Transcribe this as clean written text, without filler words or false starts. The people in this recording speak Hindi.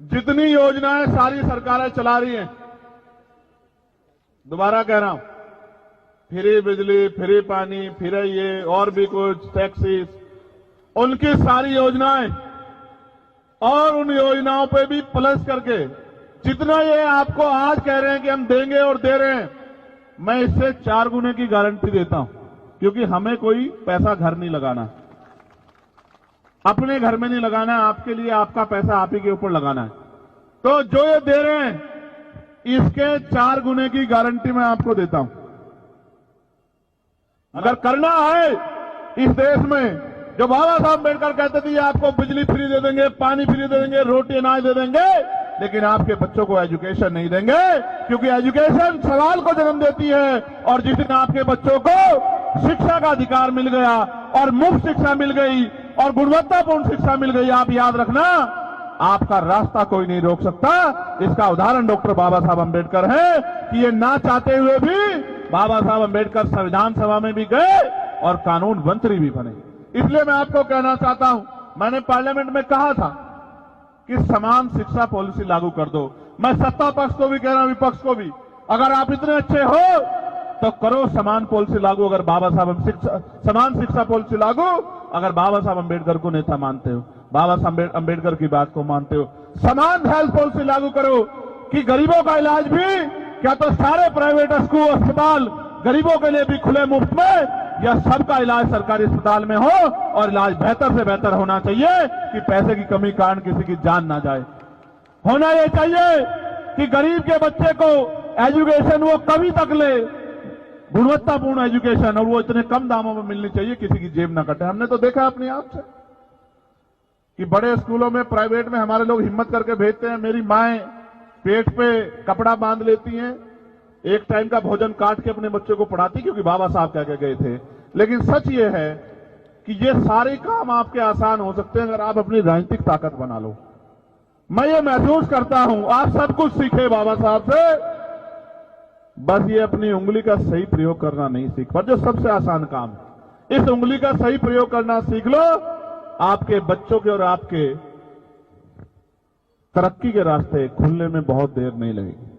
जितनी योजनाएं सारी सरकारें चला रही हैं, दोबारा कह रहा हूं, फ्री बिजली, फ्री पानी, फ्री ये और भी कुछ टैक्सीज, उनकी सारी योजनाएं और उन योजनाओं पे भी प्लस करके जितना ये आपको आज कह रहे हैं कि हम देंगे और दे रहे हैं, मैं इससे 4 गुने की गारंटी देता हूं, क्योंकि हमें कोई पैसा घर नहीं लगाना, अपने घर में नहीं लगाना है, आपके लिए आपका पैसा आप ही के ऊपर लगाना है। तो जो ये दे रहे हैं इसके 4 गुने की गारंटी मैं आपको देता हूं। अगर करना है इस देश में, जो बाबा साहब अम्बेडकर कहते थे आपको बिजली फ्री दे देंगे, पानी फ्री दे देंगे, रोटी अनाज दे देंगे, लेकिन आपके बच्चों को एजुकेशन नहीं देंगे, क्योंकि एजुकेशन सवाल को जन्म देती है। और जिस दिन आपके बच्चों को शिक्षा का अधिकार मिल गया और मुफ्त शिक्षा मिल गई और गुणवत्तापूर्ण शिक्षा मिल गई, आप याद रखना, आपका रास्ता कोई नहीं रोक सकता। इसका उदाहरण डॉक्टर बाबा साहब अम्बेडकर है कि ये ना चाहते हुए भी बाबा साहब अम्बेडकर संविधान सभा में भी गए और कानून मंत्री भी बने। इसलिए मैं आपको कहना चाहता हूं, मैंने पार्लियामेंट में कहा था कि समान शिक्षा पॉलिसी लागू कर दो। मैं सत्ता पक्ष को भी कह रहा हूं, विपक्ष को भी, अगर आप इतने अच्छे हो तो करो समान पॉलिसी लागू। अगर बाबा साहब समान शिक्षा पॉलिसी लागू, अगर बाबा साहब अम्बेडकर को नेता मानते हो, बाबा साहब अम्बेडकर की बात को मानते हो, समान हेल्थ पॉलिसी लागू करो कि गरीबों का इलाज भी, क्या तो सारे प्राइवेट स्कूल अस्पताल गरीबों के लिए भी खुले मुफ्त में, या सबका इलाज सरकारी अस्पताल में हो और इलाज बेहतर से बेहतर होना चाहिए कि पैसे की कमी कारण किसी की जान ना जाए। होना यह चाहिए कि गरीब के बच्चे को एजुकेशन वो कभी तक ले, गुणवत्तापूर्ण एजुकेशन, और वो इतने कम दामों में मिलनी चाहिए किसी की जेब ना कटे। हमने तो देखा अपनी आंख से कि बड़े स्कूलों में, प्राइवेट में हमारे लोग हिम्मत करके भेजते हैं। मेरी माएं पेट पे कपड़ा बांध लेती हैं, एक टाइम का भोजन काट के अपने बच्चों को पढ़ाती, क्योंकि बाबा साहब कह के गए थे। लेकिन सच ये है कि ये सारे काम आपके आसान हो सकते हैं अगर आप अपनी राजनीतिक ताकत बना लो। मैं ये महसूस करता हूं, आप सब कुछ सीखे बाबा साहब से, बस ये अपनी उंगली का सही प्रयोग करना नहीं सीख पर, जो सबसे आसान काम, इस उंगली का सही प्रयोग करना सीख लो। आपके बच्चों के और आपके तरक्की के रास्ते खुलने में बहुत देर नहीं लगेगी।